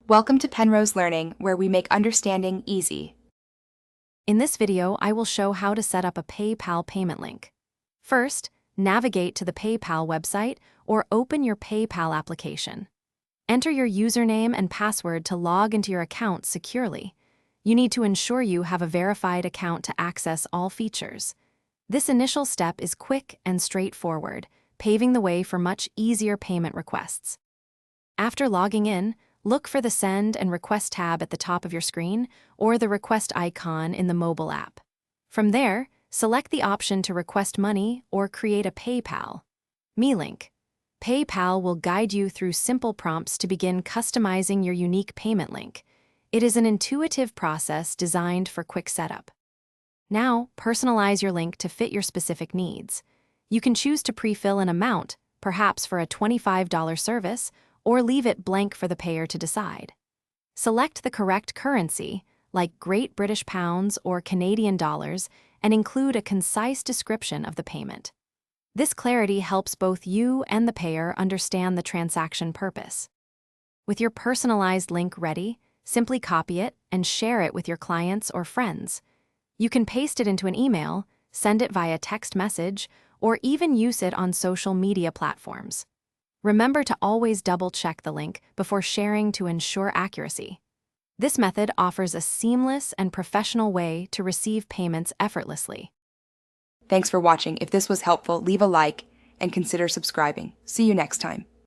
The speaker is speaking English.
Welcome to Penrose Learning, where we make understanding easy. In this video, I will show how to set up a PayPal payment link. First, navigate to the PayPal website or open your PayPal application. Enter your username and password to log into your account securely. You need to ensure you have a verified account to access all features. This initial step is quick and straightforward, paving the way for much easier payment requests. After logging in, look for the Send and Request tab at the top of your screen or the request icon in the mobile app. From there, select the option to request money or create a PayPal. MeLink. PayPal will guide you through simple prompts to begin customizing your unique payment link. It is an intuitive process designed for quick setup. Now, personalize your link to fit your specific needs. You can choose to pre-fill an amount, perhaps for a $25 service, or leave it blank for the payer to decide. Select the correct currency, like Great British Pounds or Canadian dollars, and include a concise description of the payment. This clarity helps both you and the payer understand the transaction purpose. With your personalized link ready, simply copy it and share it with your clients or friends. You can paste it into an email, send it via text message, or even use it on social media platforms. Remember to always double-check the link before sharing to ensure accuracy. This method offers a seamless and professional way to receive payments effortlessly. Thanks for watching. If this was helpful, leave a like and consider subscribing. See you next time.